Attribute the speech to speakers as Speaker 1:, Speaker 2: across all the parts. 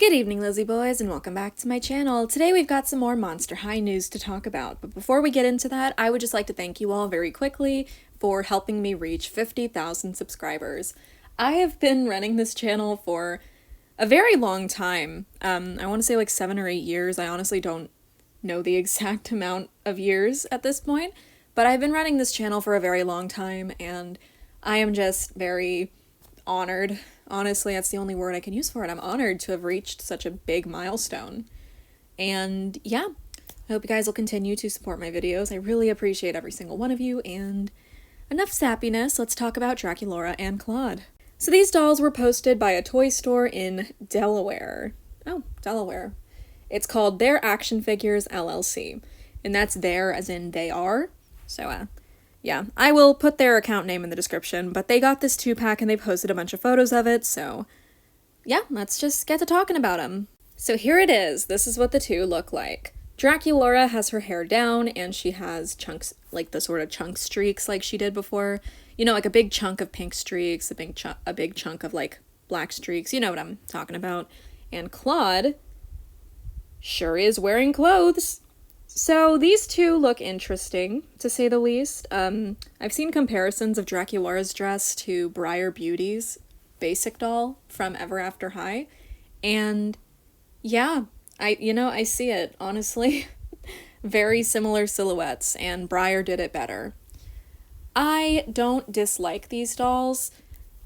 Speaker 1: Good evening, Lizzie boys, and welcome back to my channel. Today we've got some more Monster High news to talk about, but before we get into that, I would just like to thank you all very quickly for helping me reach 50,000 subscribers. I have been running this channel for a very long time. I want to say like 7 or 8 years. I honestly don't know the exact amount of years at this point, but I've been running this channel for a very long time, and I am just very honored. Honestly, that's the only word I can use for it. I'm honored to have reached such a big milestone. And yeah, I hope you guys will continue to support my videos. I really appreciate every single one of you, and enough sappiness, let's talk about Draculaura and Clawd. So these dolls were posted by a toy store in Delaware. Oh, Delaware. It's called Their Action Figures LLC, and that's their as in they are. So yeah, I will put their account name in the description, but they got this 2-pack and they posted a bunch of photos of it, so yeah, let's just get to talking about them. So here it is. This is what the two look like. Draculaura has her hair down, and she has chunks, like the sort of chunk streaks like she did before. You know, like a big chunk of pink streaks, a big chunk of like black streaks. You know what I'm talking about. And Clawd sure is wearing clothes. So these two look interesting, to say the least. I've seen comparisons of Draculaura's dress to Briar Beauty's basic doll from Ever After High, and yeah, I see it, honestly. Very similar silhouettes, and Briar did it better. I don't dislike these dolls.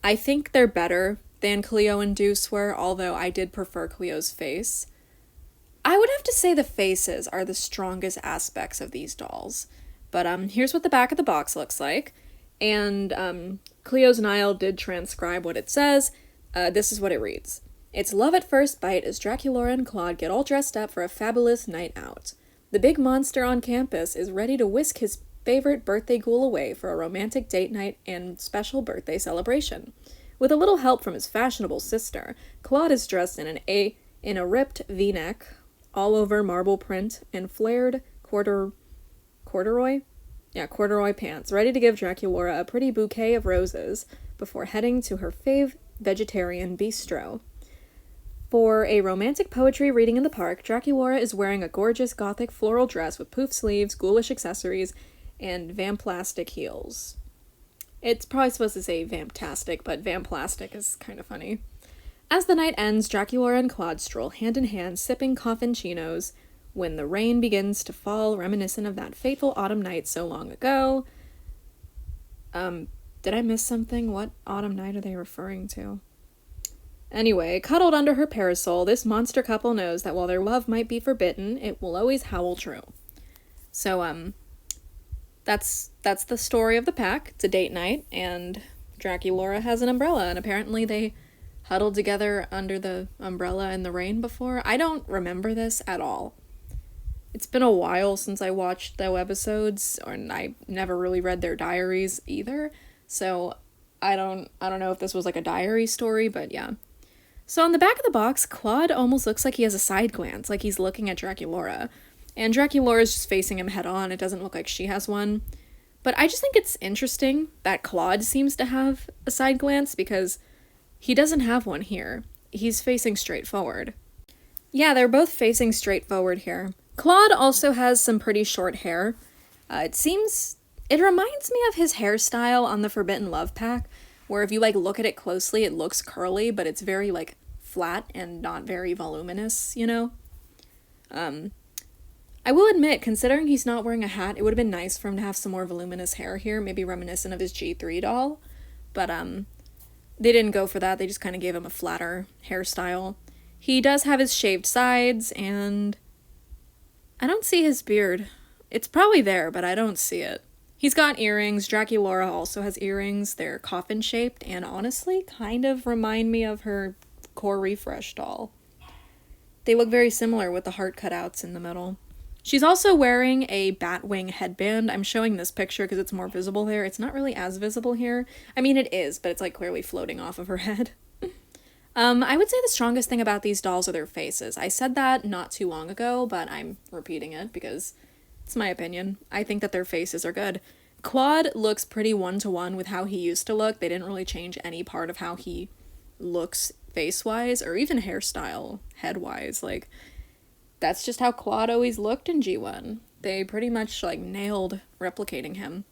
Speaker 1: I think they're better than Cleo and Deuce were, although I did prefer Cleo's face. I would have to say the faces are the strongest aspects of these dolls. But here's what the back of the box looks like. And Cleo's Nile did transcribe what it says. This is what it reads. It's love at first bite as Draculaura and Clawd get all dressed up for a fabulous night out. The big monster on campus is ready to whisk his favorite birthday ghoul away for a romantic date night and special birthday celebration. With a little help from his fashionable sister, Clawd is dressed in a ripped V-neck, all over marble print, and flared corduroy pants, ready to give Draculaura a pretty bouquet of roses before heading to her fave vegetarian bistro. For a romantic poetry reading in the park, Draculaura is wearing a gorgeous gothic floral dress with poof sleeves, ghoulish accessories, and vamplastic heels. It's probably supposed to say vamptastic, but vamplastic is kind of funny. As the night ends, Draculaura and Clawd stroll hand in hand, sipping coffincinos, when the rain begins to fall, reminiscent of that fateful autumn night so long ago. Did I miss something? What autumn night are they referring to? Anyway, cuddled under her parasol, this monster couple knows that while their love might be forbidden, it will always howl true. So, that's the story of the pack. It's a date night, and Draculaura has an umbrella, and apparently they huddled together under the umbrella in the rain before. I don't remember this at all. It's been a while since I watched the episodes, and I never really read their diaries either, so I don't know if this was like a diary story, but yeah. So on the back of the box, Clawd almost looks like he has a side glance, like he's looking at Draculaura, and Draculaura's just facing him head on. It doesn't look like she has one, but I just think it's interesting that Clawd seems to have a side glance, because he doesn't have one here. He's facing straight forward. Yeah, they're both facing straight forward here. Clawd also has some pretty short hair. It reminds me of his hairstyle on the Forbidden Love pack, where if you look at it closely, it looks curly, but it's very flat and not very voluminous, you know? I will admit, considering he's not wearing a hat, it would have been nice for him to have some more voluminous hair here, maybe reminiscent of his G3 doll, but they didn't go for that. They just kind of gave him a flatter hairstyle. He does have his shaved sides, and I don't see his beard. It's probably there, but I don't see it. He's got earrings. Draculaura also has earrings. They're coffin-shaped, and honestly kind of remind me of her Core Refresh doll. They look very similar with the heart cutouts in the middle. She's also wearing a batwing headband. I'm showing this picture because it's more visible there. It's not really as visible here. I mean, it is, but it's clearly floating off of her head. I would say the strongest thing about these dolls are their faces. I said that not too long ago, but I'm repeating it because it's my opinion. I think that their faces are good. Clawd looks pretty one-to-one with how he used to look. They didn't really change any part of how he looks face-wise or even hairstyle, head-wise. Like, that's just how Clawd always looked in G1. They pretty much, like, nailed replicating him.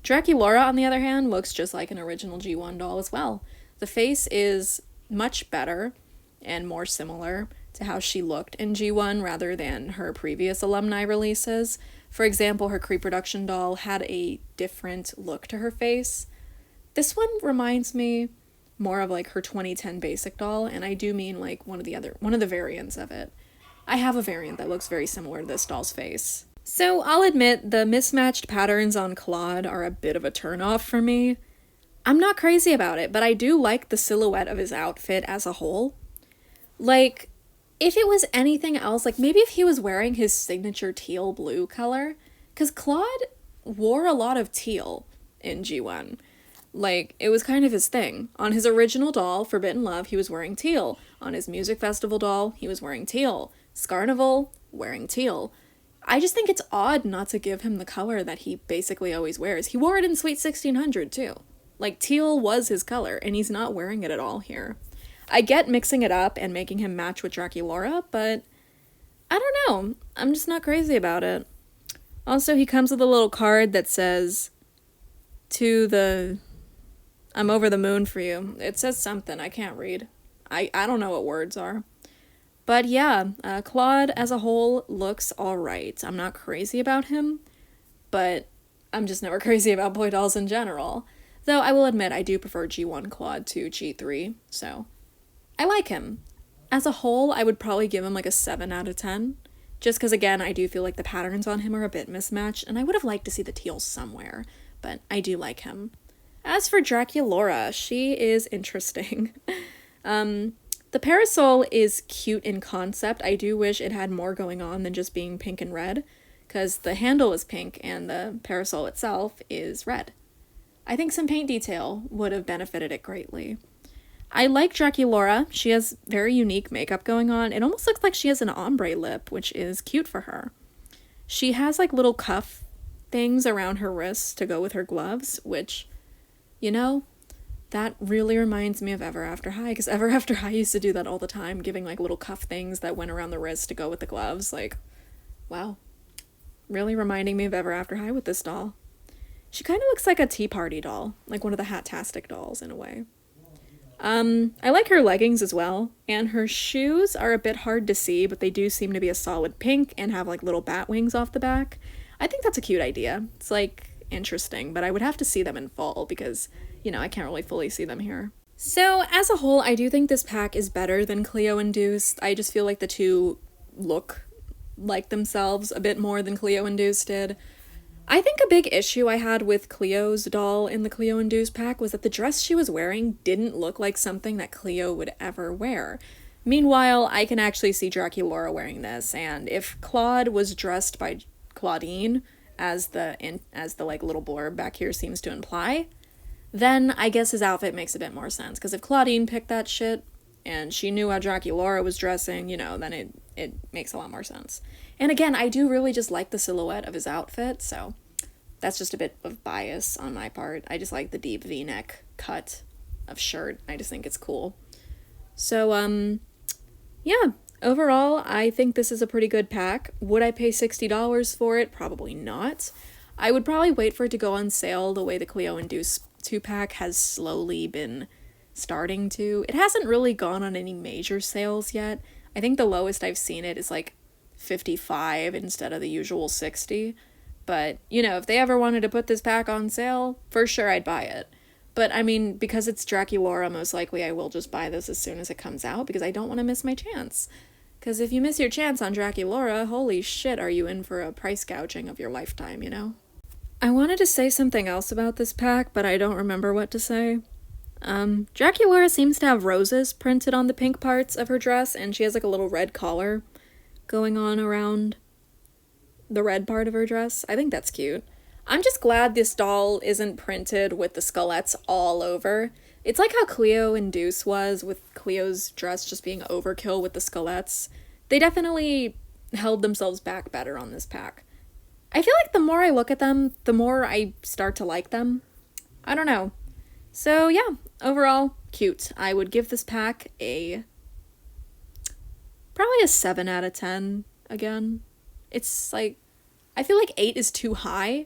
Speaker 1: Draculaura, on the other hand, looks just like an original G1 doll as well. The face is much better and more similar to how she looked in G1 rather than her previous alumni releases. For example, her Creeproduction doll had a different look to her face. This one reminds me more of like her 2010 basic doll, and I do mean like one of the variants of it. I have a variant that looks very similar to this doll's face. So I'll admit the mismatched patterns on Clawd are a bit of a turnoff for me. I'm not crazy about it, but I do like the silhouette of his outfit as a whole. Like, if it was anything else, like maybe if he was wearing his signature teal blue color, because Clawd wore a lot of teal in G1. Like, it was kind of his thing. On his original doll, Forbidden Love, he was wearing teal. On his music festival doll, he was wearing teal. Scarnival, wearing teal. I just think it's odd not to give him the color that he basically always wears. He wore it in Sweet 1600 too. Like, teal was his color, and he's not wearing it at all here. I get mixing it up and making him match with Draculaura, but I don't know. I'm just not crazy about it. Also, he comes with a little card that says, I'm over the moon for you. It says something. I can't read. I don't know what words are. But yeah, Clawd as a whole looks alright. I'm not crazy about him, but I'm just never crazy about boy dolls in general. Though I will admit I do prefer G1 Clawd to G3, so I like him. As a whole, I would probably give him like a 7 out of 10. Just because, again, I do feel like the patterns on him are a bit mismatched, and I would have liked to see the teal somewhere, but I do like him. As for Draculaura, she is interesting. The parasol is cute in concept. I do wish it had more going on than just being pink and red, because the handle is pink and the parasol itself is red. I think some paint detail would have benefited it greatly. I like Draculaura. She has very unique makeup going on. It almost looks like she has an ombre lip, which is cute for her. She has like little cuff things around her wrists to go with her gloves, which, you know, that really reminds me of Ever After High, because Ever After High used to do that all the time, giving like little cuff things that went around the wrist to go with the gloves. Like, wow. Really reminding me of Ever After High with this doll. She kind of looks like a Tea Party doll, like one of the Hat-tastic dolls in a way. I like her leggings as well, and her shoes are a bit hard to see, but they do seem to be a solid pink and have like little bat wings off the back. I think that's a cute idea. It's like interesting, but I would have to see them in full because, you know, I can't really fully see them here. So as a whole, I do think this pack is better than Cleo Induced. I just feel like the two look like themselves a bit more than Cleo Induced did. I think a big issue I had with Cleo's doll in the Cleo Induced pack was that the dress she was wearing didn't look like something that Cleo would ever wear. Meanwhile, I can actually see Draculaura wearing this, and if Clawd was dressed by Clawdine, as the like little blurb back here seems to imply, then I guess his outfit makes a bit more sense. Because if Clawdine picked that shit, and she knew how Draculaura was dressing, you know, then it makes a lot more sense. And again, I do really just like the silhouette of his outfit, so that's just a bit of bias on my part. I just like the deep V-neck cut of shirt. I just think it's cool. So, yeah, overall, I think this is a pretty good pack. Would I pay $60 for it? Probably not. I would probably wait for it to go on sale the way the Cleo Induced 2-pack has slowly been starting to. It hasn't really gone on any major sales yet. I think the lowest I've seen it is like $55 instead of the usual $60. But, you know, if they ever wanted to put this pack on sale, for sure I'd buy it. But, I mean, because it's Draculaura, most likely I will just buy this as soon as it comes out, because I don't want to miss my chance. Because if you miss your chance on Draculaura, holy shit, are you in for a price gouging of your lifetime, you know? I wanted to say something else about this pack, but I don't remember what to say. Draculaura seems to have roses printed on the pink parts of her dress, and she has like a little red collar going on around the red part of her dress. I think that's cute. I'm just glad this doll isn't printed with the skullets all over. It's like how Cleo Induced was, with Cleo's dress just being overkill with the skullets. They definitely held themselves back better on this pack. I feel like the more I look at them, the more I start to like them. I don't know. So yeah, overall, cute. I would give this pack probably a 7 out of 10 again. It's like, I feel like 8 is too high,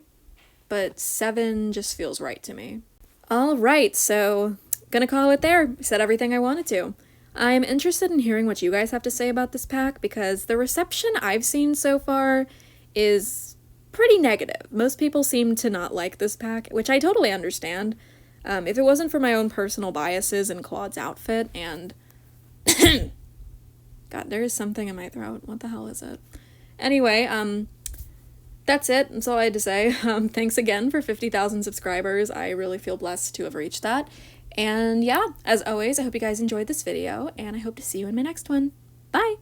Speaker 1: but 7 just feels right to me. Alright, so gonna call it there. Said everything I wanted to. I'm interested in hearing what you guys have to say about this pack because the reception I've seen so far is pretty negative. Most people seem to not like this pack, which I totally understand. If it wasn't for my own personal biases and Clawd's outfit and... God, there is something in my throat. What the hell is it? Anyway, that's it. That's all I had to say. Thanks again for 50,000 subscribers. I really feel blessed to have reached that. And yeah, as always, I hope you guys enjoyed this video, and I hope to see you in my next one. Bye!